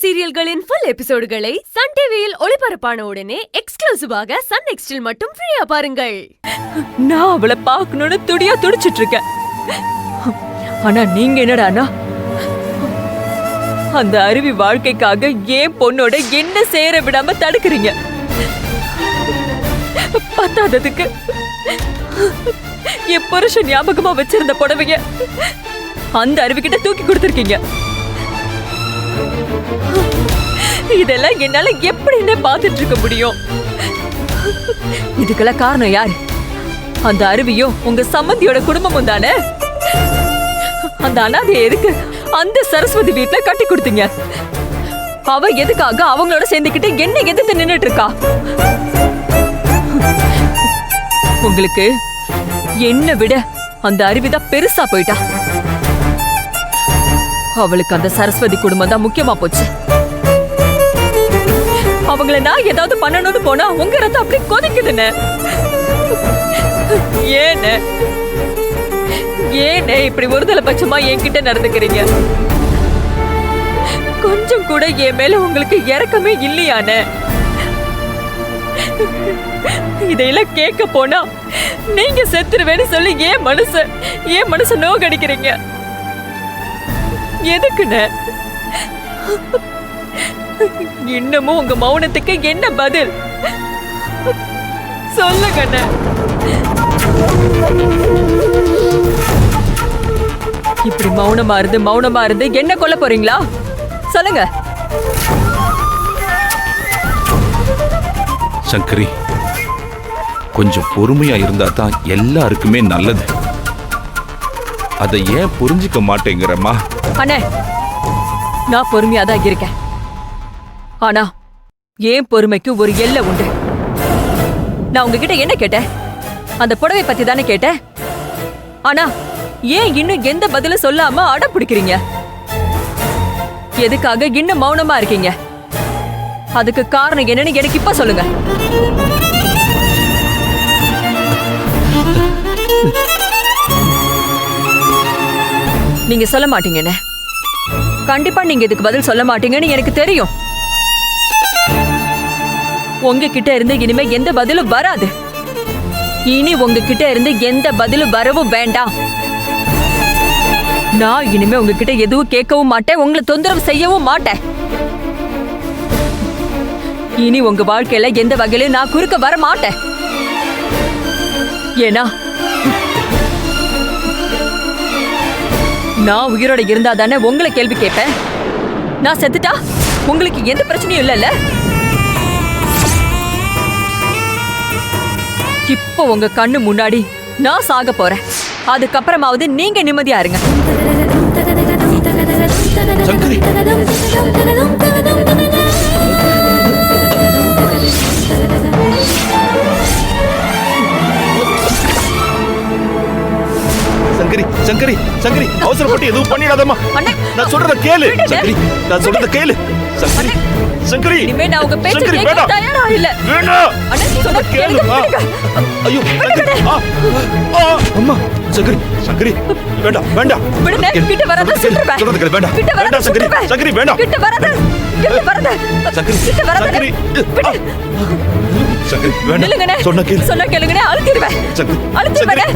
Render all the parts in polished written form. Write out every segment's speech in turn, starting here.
சீரியல்களின் full எபிசோடுகளை Sun டிவியில் ஒளிபரப்பான உடனே எக்ஸ்க்ளூசிவாக சன் நெக்ஸ்டில் மட்டும் ஃப்ரீயா பாருங்கள். நான் அவளை பார்க்கணும்னு துடியா துடிச்சிட்டு இருக்கேன். ஆனா நீங்க என்னடானா அந்த அருவி வாழ்க்கைக்காக ஏன் பொண்ணோட என்ன சேர விடாம தடுக்கிறீங்க. பத்தாததுக்கு என் புருஷன் ஞாபகமா வச்சிருந்த புடவைய அந்த அருவிக்கிட்ட தூக்கி கொடுத்திருக்கீங்க. இதெல்லாம் என்னால எப்படின்னு பார்த்துட்டு இருக்க முடியும்? இதுக்கெல்லாம் காரணம் யாரு? அந்த அருவியும் உங்க சம்மந்தியோட குடும்பமும் தானே. அந்த அனாதையை எதுக்கு அந்த சரஸ்வதி வீட்டுல கட்டி கொடுத்தீங்க? அவ எதுக்காக அவங்களோட சேர்ந்துக்கிட்டு என்ன எதிர்த்து நின்னுட்டு இருக்கா? உங்களுக்கு என்ன விட அந்த அருவிதான் பெருசா போயிட்டா. அவளுக்கு அந்த சரஸ்வதி குடும்பம் தான் முக்கியமா போச்சு. அவங்கள நான் ஏதாவது பண்ணணும்னு போனா உங்க ரத்தம் அப்படி கொதிக்குதுன்னு. ஏனே இப்படி ஒருதலை பட்சமா என்கிட்ட நடந்துக்கிறீங்க? கொஞ்சம் கூட என் மேல உங்களுக்கு இறக்கமே இல்லையானே? இதையெல்லாம் கேட்க போனா நீங்க செத்துருவேன்னு சொல்லி ஏன் மனச நோக்கடிக்கிறீங்க? எதுக்குன்னு? இன்னமும் உங்க மௌனத்துக்கு என்ன பதில் சொல்லுங்க. இப்படி மௌனமா இருந்து என்ன கொல்ல போறீங்களா? சொல்லுங்க. சங்கரி, கொஞ்சம் பொறுமையா இருந்தா தான் எல்லாருக்குமே நல்லது. அதை ஏன் புரிஞ்சுக்க மாட்டேங்கிறமா? அண்ணே, நான் பொறுமையா தான் இருக்கேன். ஆனா ஏன் பொறுமைக்கு ஒரு எல்லை உண்டு. நான் உங்ககிட்ட என்ன கேட்டேன்? அந்த புடவை பத்தி தானே கேட்டேன். ஆனா ஏன் இன்னும் எந்த பதிலும் சொல்லாம அடம் பிடிக்கிறீங்க? எதுக்காக இன்னும் மௌனமா இருக்கீங்க? அதுக்கு காரணம் என்னன்னு எனக்கு இப்ப சொல்லுங்க. நீங்க சொல்ல மாட்டீங்கன்னு, கண்டிப்பா நீங்க இதுக்கு பதில் சொல்ல மாட்டீங்கன்னு எனக்கு தெரியும். உங்ககிட்ட இருந்து இனிமே எந்த பதிலும் வராது. இனி உங்ககிட்ட இருந்து எந்த பதிலும் வரவும் வேண்டாம். நான் இனிமே உங்ககிட்ட எதுவும் கேட்கவும் மாட்டேன், உங்களை தொந்தரவு செய்யவும் மாட்டேன். இனி உங்க வாழ்க்கையில எந்த வகையிலும் நான் குறுக்க வர மாட்டேன். ஏன்னா நான் உயிரோட இருந்தா தானே உங்களை கேள்வி கேட்பேன். நான் செத்துட்டா உங்களுக்கு எந்த பிரச்சனையும் இல்லைல்ல? இப்போ உங்க கண்ணு முன்னாடி நான் சாக போறேன். அதுக்கப்புறமாவது நீங்க நிம்மதியா இருங்க. சங்கரி, சங்கரி, சங்கரி, சங்கரி, அவசரப்பட்டு எதுவும் பண்ணிடாதம்மா. நான் சொல்றத கேளு. சங்கரி, நான் சொல்றத கேளு. சங்கரி, சங்கரி, இனிமே நான் உங்க பேச்ச கேட்க தயாரா இல்ல. வேண்டாம். அண்ணா சொல்றத கேளுங்க. ஐயோ, அம்மா, சங்கரி, சங்கரி, வேண்டாம், வேண்டாம். விடுங்க, கிட்ட வராத சொல்றேன். சொல்றத கேளு. வேண்டாம், வேண்டாம் சங்கரி, சங்கரி, வேண்டாம். கிட்ட வராத சங்கரி, கிட்ட வராத. சங்கரி, சங்கரி, வேண்டாம். சொன்ன கேளுங்க, அழுத்திடுவேன். சங்கரி, அழுத்திடுவேன்.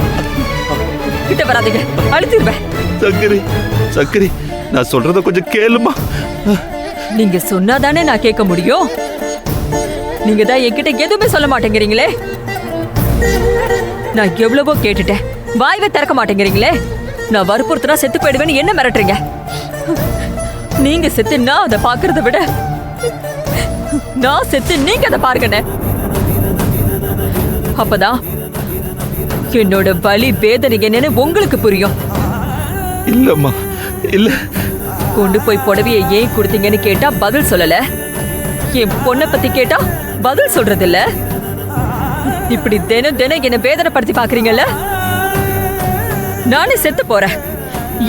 கிட்ட வராதீங்க, அழுத்திடுவேன். சங்கரி, சங்கரி, நான் சொல்றத கொஞ்சம் கேளுமா. நீங்க சொன்னாதானே நான் கேட்க முடியும். நீங்க தான் என்கிட்ட எதுவுமே சொல்ல மாட்டேங்கிறீங்களே. நான் எவ்வளவோ கேட்டுட்டேன், வாய்வே திறக்க மாட்டேங்கிறீங்களே. நான் வற்புறுத்தினா செத்து போயிடுவேன்னு என்ன மிரட்டுறீங்க? நீங்க செத்து நான் அதை பாக்குறத விட நான் செத்து நீங்க அதை பாருங்கண்ணே. அப்பதான் என்னோட வலி வேதனை என்னன்னு உங்களுக்கு புரியும். இல்லம்மா, இல்ல. கொண்டு போய் புடவையை ஏன் கொடுத்தீங்கன்னு கேட்டா பதில் சொல்லல. என் பொண்ணை பத்தி கேட்டா பதில் சொல்றது இல்ல. இப்படி தினம் என்ன வேதனைப்படுத்தி பாக்குறீங்கல்ல. நானே செத்து போறேன்.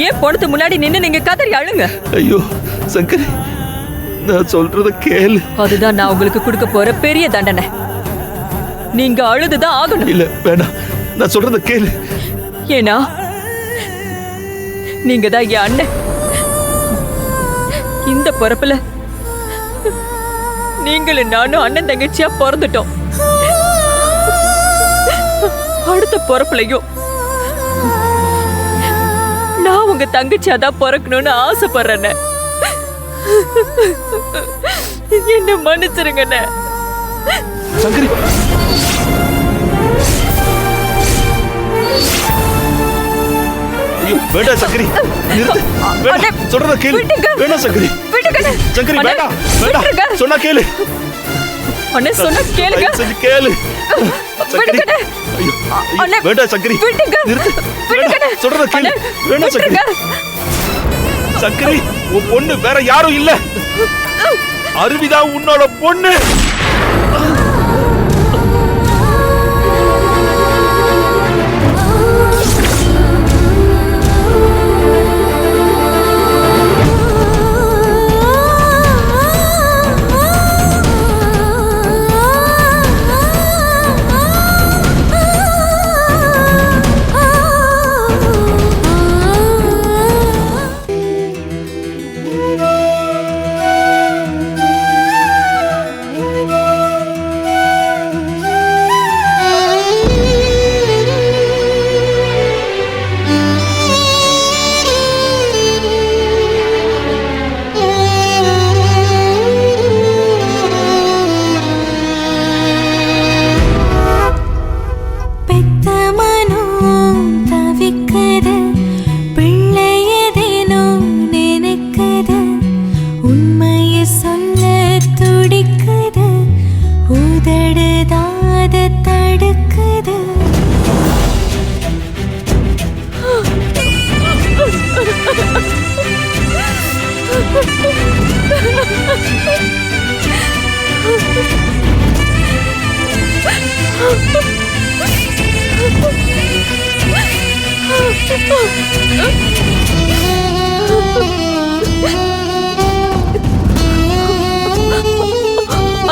ஏன் பொண்ணு முன்னாடி நின்னு நீங்க கதறி அழுங்க. ஐயோ சங்கரி, நான் சொல்றத கேளு. அதுதான் நான் உங்களுக்கு கொடுக்க போற பெரிய தண்டனை. நீங்க அழுதுதான் ஆகணும். இல்ல வேணாம், நான் சொல்றத கேளு. ஏன்னா நீங்க தான் என் அண்ணன். இந்த பொறுப்புல நீங்களும் நானும் அண்ணன் தங்கச்சியா பிறந்துட்டோம். அடுத்த பிறப்புலையும் நான் உங்க தங்கச்சியாதான் பிறக்கணும்னு ஆசைப்படுறேன். என்ன மன்னிச்சிருங்க. சங்கரி, வேண்டாம் சங்கரி, நிறுத்து. வேண்டாம், சொல்றத கேளு. வேண்டாம் சங்கரி, சங்கரி வேண்டாம், வேண்டாம், சொன்னா கேளு. அண்ணே சொன்னா கேளுங்க. கேளு சங்கரி. ஐயோ, வேண்டாம் சங்கரி, நிறுத்து. வேண்டாம், சொல்றத கேளு. வேண்டாம் சங்கரி. சங்கரி, உன் பொண்ணு வேற யாரும் இல்ல. அருவிதா உன்னோட பொண்ணு.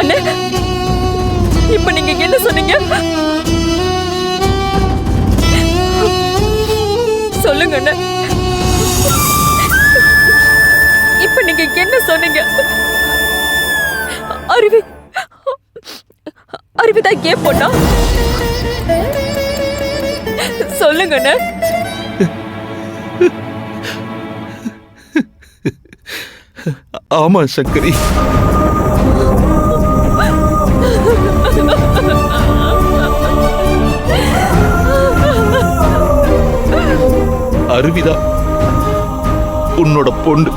அண்ணே, இப்ப நீங்க என்ன சொன்னீங்க? சொல்லுங்க அண்ணே. இப்ப நீங்க என்ன சொன்னீங்க? அருவிதான் ஏன் போட்டா? சொல்லுங்க அண்ணே. ஆமா சங்கரி, அருவிதா உன்னோட பொண்ணு.